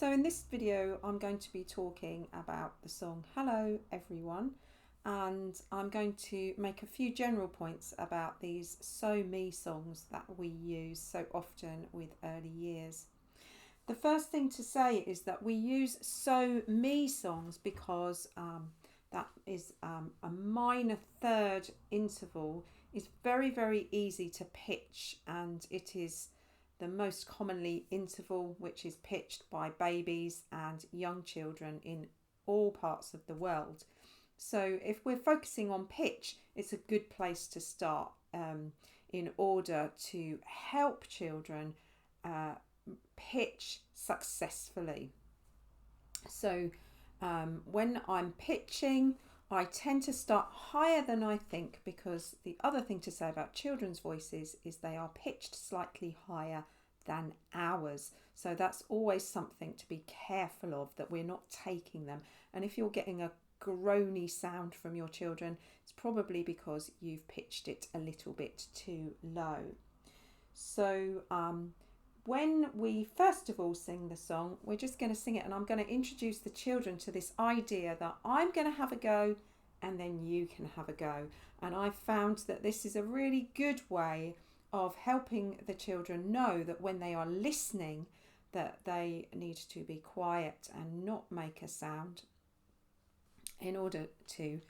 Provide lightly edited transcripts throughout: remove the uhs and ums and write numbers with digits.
So in this video I'm going to be talking about the song Hello Everyone, and I'm going to make a few general points about these So Me songs that we use so often with early years. The first thing to say is that we use So Me songs because that is a minor third interval is very easy to pitch, and it is the most commonly interval which is pitched by babies and young children in all parts of the world. So if we're focusing on pitch, it's a good place to start in order to help children pitch successfully. So when I'm pitching, I tend to start higher than I think, because the other thing to say about children's voices is they are pitched slightly higher than ours. So that's always something to be careful of, that we're not taking them. And if you're getting a groany sound from your children, it's probably because you've pitched it a little bit too low. So when we first of all sing the song, we're just going to sing it, and I'm going to introduce the children to this idea that I'm going to have a go and then you can have a go. And I've found that this is a really good way of helping the children know that when they are listening, that they need to be quiet and not make a sound in order to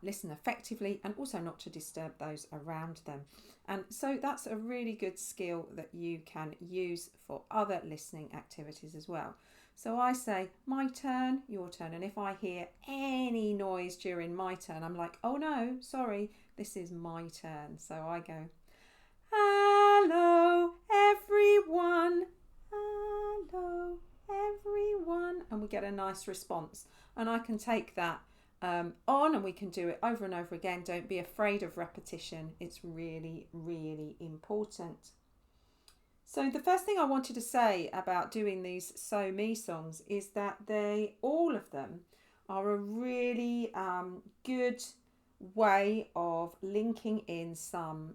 listen effectively, and also not to disturb those around them. And so that's a really good skill that you can use for other listening activities as well. So I say, my turn, your turn, and if I hear any noise during my turn, I'm like, oh no, sorry, this is my turn. So I go, hello everyone, hello everyone, and we get a nice response. And I can take that on, and we can do it over and over again. Don't be afraid of repetition. It's really important. So the first thing I wanted to say about doing these So Me songs is that all of them are a really good way of linking in some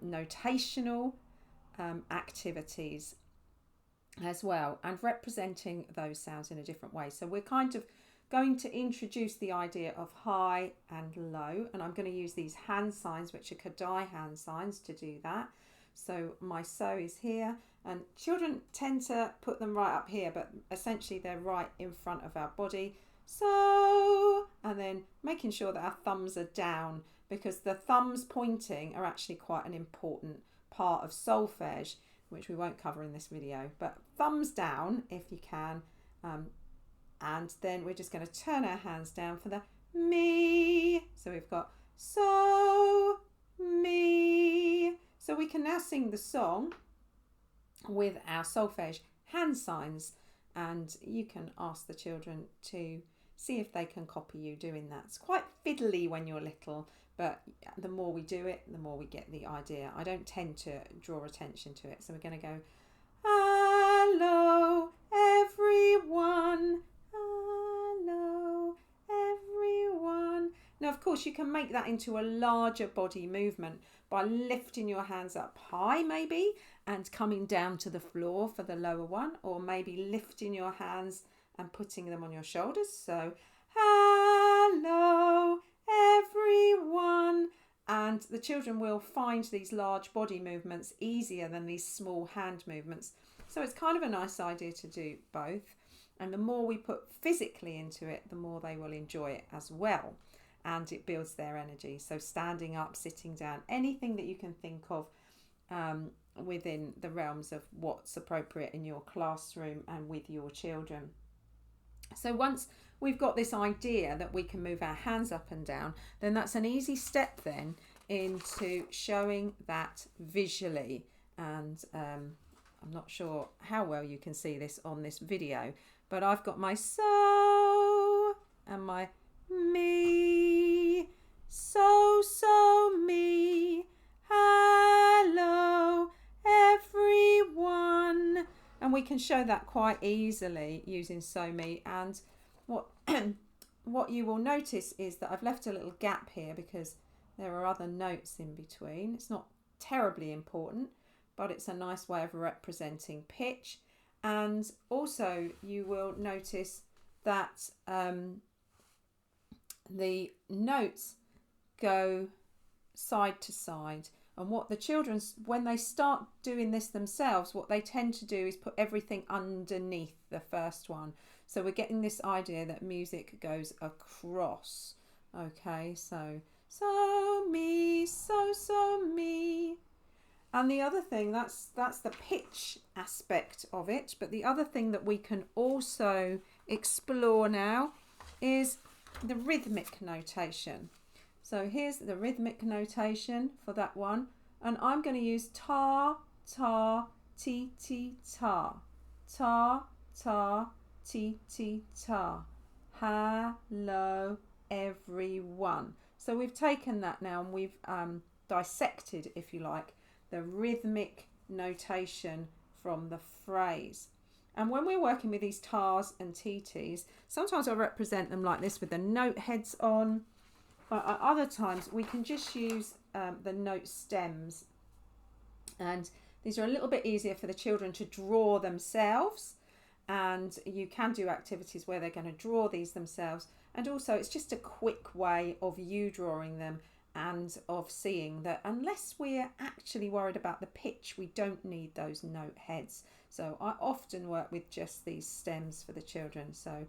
notational activities as well, and representing those sounds in a different way. So we're kind of going to introduce the idea of high and low, and I'm going to use these hand signs, which are Kadai hand signs, to do that. So my so is here, and children tend to put them right up here, but essentially they're right in front of our body. So, and then making sure that our thumbs are down, because the thumbs pointing are actually quite an important part of solfege, which we won't cover in this video. But thumbs down if you can, and then we're just going to turn our hands down for the me. So we've got so me. So we can now sing the song with our solfege hand signs, and you can ask the children to see if they can copy you doing that. It's quite fiddly when you're little, but the more we do it, the more we get the idea. I don't tend to draw attention to it. So we're going to go, hello everyone, hello everyone. Now, of course, you can make that into a larger body movement by lifting your hands up high maybe and coming down to the floor for the lower one, or maybe lifting your hands and putting them on your shoulders. So hello everyone, and the children will find these large body movements easier than these small hand movements. So it's kind of a nice idea to do both, and the more we put physically into it, the more they will enjoy it as well, and it builds their energy. So standing up, sitting down, anything that you can think of within the realms of what's appropriate in your classroom and with your children. So once we've got this idea that we can move our hands up and down, then that's an easy step then into showing that visually. And I'm not sure how well you can see this on this video, but I've got my so and my me. So me. Hello everyone. And we can show that quite easily using So Me. And what you will notice is that I've left a little gap here because there are other notes in between. It's not terribly important, but it's a nice way of representing pitch. And also you will notice that the notes go side to side. And what the children, when they start doing this themselves, what they tend to do is put everything underneath the first one. So we're getting this idea that music goes across. Okay, so me, so me. And the other thing, that's the pitch aspect of it. But the other thing that we can also explore now is the rhythmic notation. So here's the rhythmic notation for that one. And I'm going to use ta, ta, ti, ti, ta. Ta, ta, ti, ti, ta. Hello, everyone. So we've taken that now and we've dissected, if you like, the rhythmic notation from the phrase. And when we're working with these tars and TTs, sometimes I represent them like this with the note heads on. But at other times we can just use the note stems, and these are a little bit easier for the children to draw themselves, and you can do activities where they're going to draw these themselves, and also it's just a quick way of you drawing them and of seeing that unless we're actually worried about the pitch, we don't need those note heads. So I often work with just these stems for the children. So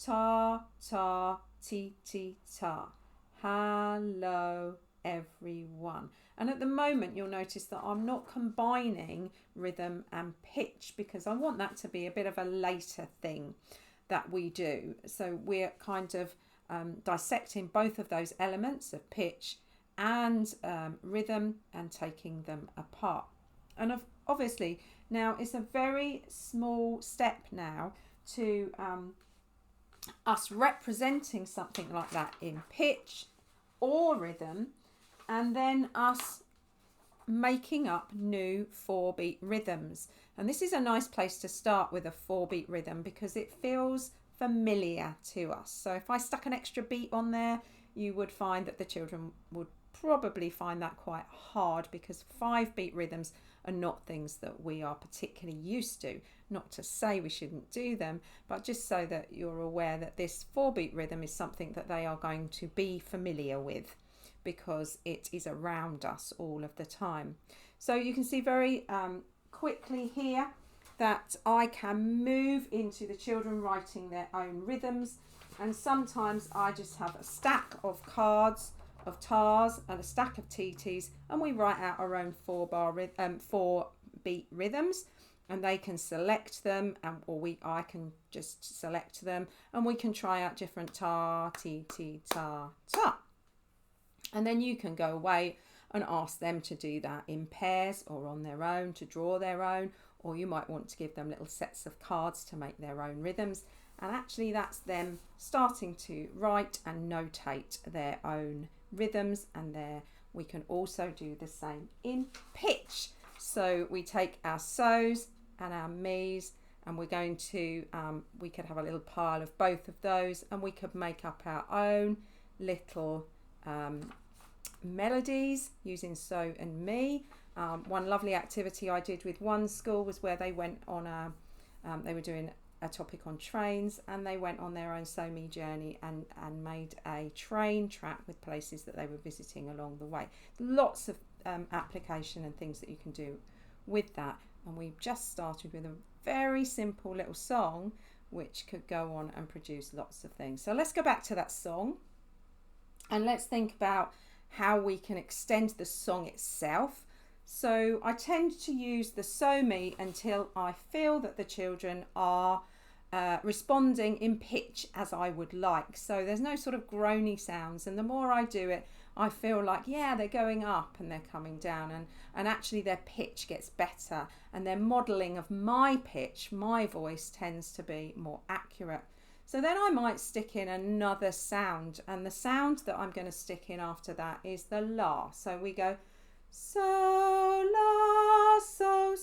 ta, ta, ti, ti, ta. Hello, everyone. And at the moment, you'll notice that I'm not combining rhythm and pitch because I want that to be a bit of a later thing that we do. So we're kind of dissecting both of those elements of pitch and rhythm and taking them apart. And obviously, now it's a very small step now to us representing something like that in pitch or rhythm, and then us making up new 4-beat rhythms. And this is a nice place to start with a 4-beat rhythm because it feels familiar to us. So if I stuck an extra beat on there, you would find that the children would probably find that quite hard because 5-beat rhythms are not things that we are particularly used to. Not to say we shouldn't do them, but just so that you're aware that this 4-beat rhythm is something that they are going to be familiar with because it is around us all of the time. So you can see very quickly here that I can move into the children writing their own rhythms, and sometimes I just have a stack of cards of tars and a stack of TTs, and we write out our own 4-beat rhythms, and they can select them, I can just select them, and we can try out different ta, ti, ti, ta, ta. And then you can go away and ask them to do that in pairs or on their own, to draw their own, or you might want to give them little sets of cards to make their own rhythms. And actually that's them starting to write and notate their own rhythms, and we can also do the same in pitch. So we take our so's and our me's, and we're going to we could have a little pile of both of those, and we could make up our own little melodies using so and me. One lovely activity I did with one school was where they went on they were doing a topic on trains, and they went on their own so me journey and made a train track with places that they were visiting along the way. Lots of application and things that you can do with that, and we just started with a very simple little song which could go on and produce lots of things. So let's go back to that song and let's think about how we can extend the song itself. So I tend to use the so me until I feel that the children are responding in pitch as I would like. So there's no sort of groany sounds, and the more I do it, I feel like, yeah, they're going up and they're coming down, and actually their pitch gets better, and their modelling of my pitch, my voice, tends to be more accurate. So then I might stick in another sound, and the sound that I'm going to stick in after that is the la. So we go so, la, so,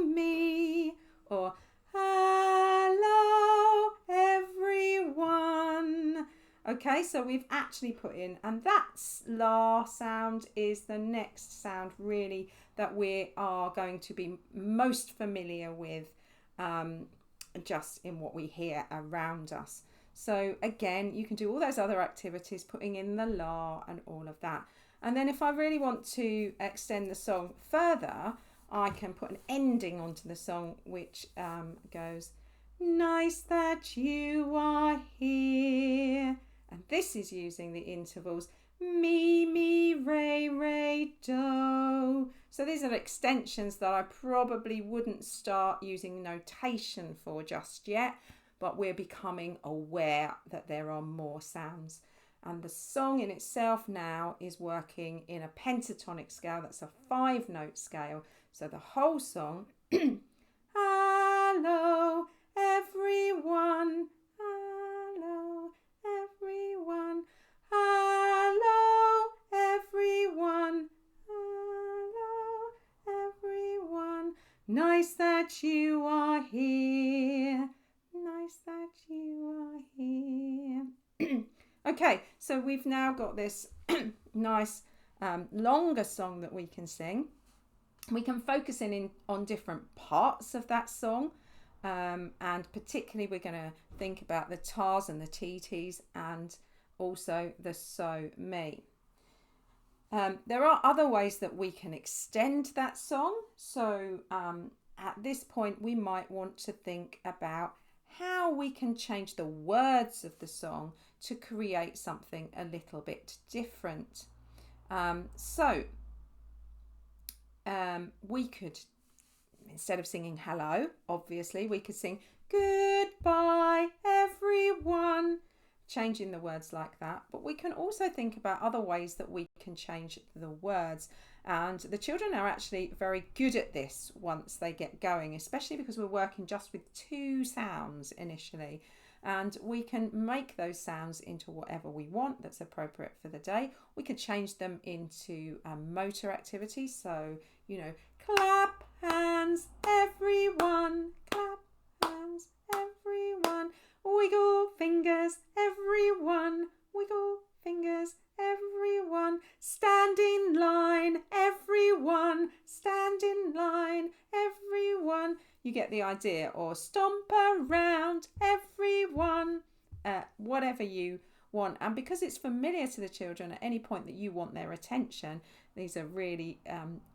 me, or hello, everyone. Okay, so we've actually put in, and that la sound is the next sound really that we are going to be most familiar with just in what we hear around us. So again, you can do all those other activities, putting in the la and all of that. And then if I really want to extend the song further, I can put an ending onto the song, which goes, nice that you are here. And this is using the intervals mi, mi, re, re, do. So these are extensions that I probably wouldn't start using notation for just yet, but we're becoming aware that there are more sounds. And the song in itself now is working in a pentatonic scale. That's a 5-note scale. So the whole song, hello everyone, hello everyone, hello everyone, hello everyone, nice that you are here, nice that you are here. Okay, so we've now got this nice longer song that we can sing. We can focus in on different parts of that song, and particularly we're going to think about the tars and the TTs and also the so me. There are other ways that we can extend that song. So at this point we might want to think about how we can change the words of the song to create something a little bit different. We could, instead of singing hello, obviously, we could sing goodbye everyone, changing the words like that. But we can also think about other ways that we can change the words. And the children are actually very good at this once they get going, especially because we're working just with 2 sounds initially. And we can make those sounds into whatever we want that's appropriate for the day. We could change them into motor activities. So, clap hands, everyone, clap hands, everyone, wiggle fingers, everyone, wiggle fingers, everyone, stand in line, everyone, stand in line, everyone. You get the idea. Or stomp around, everyone, whatever you want. And because it's familiar to the children at any point that you want their attention, these are really,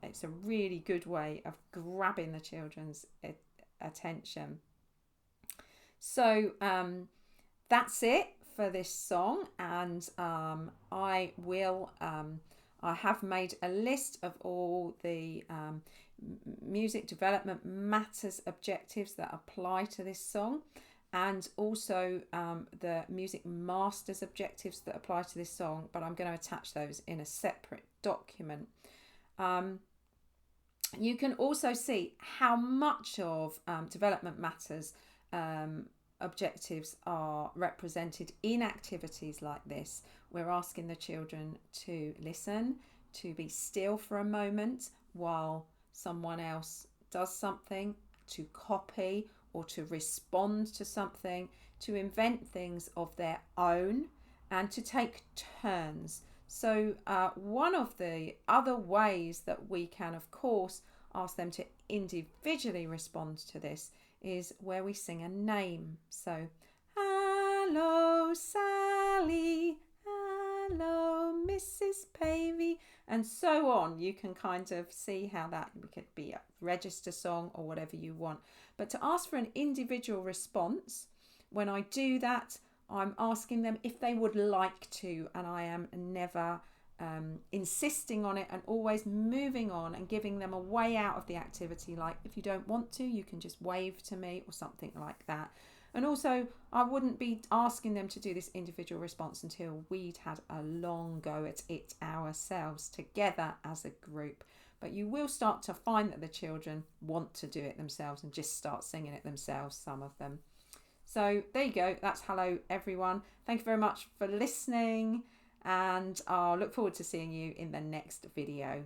it's a really good way of grabbing the children's attention. So that's it for this song, and I have made a list of all the music development matters objectives that apply to this song, and also the music masters objectives that apply to this song, but I'm going to attach those in a separate document. You can also see how much of development matters objectives are represented in activities like this. We're asking the children to listen, to be still for a moment while someone else does something, to copy or to respond to something, to invent things of their own, and to take turns. So one of the other ways that we can, of course, ask them to individually respond to this is where we sing a name. So, hello Sally, hello Mrs. Pavey, and so on. You can kind of see how that could be a register song or whatever you want. But to ask for an individual response, when I do that, I'm asking them if they would like to, and I am never insisting on it, and always moving on and giving them a way out of the activity. Like, if you don't want to, you can just wave to me or something like that. And also, I wouldn't be asking them to do this individual response until we'd had a long go at it ourselves together as a group. But you will start to find that the children want to do it themselves and just start singing it themselves, some of them. So there you go. That's hello everyone. Thank you very much for listening, and I'll look forward to seeing you in the next video.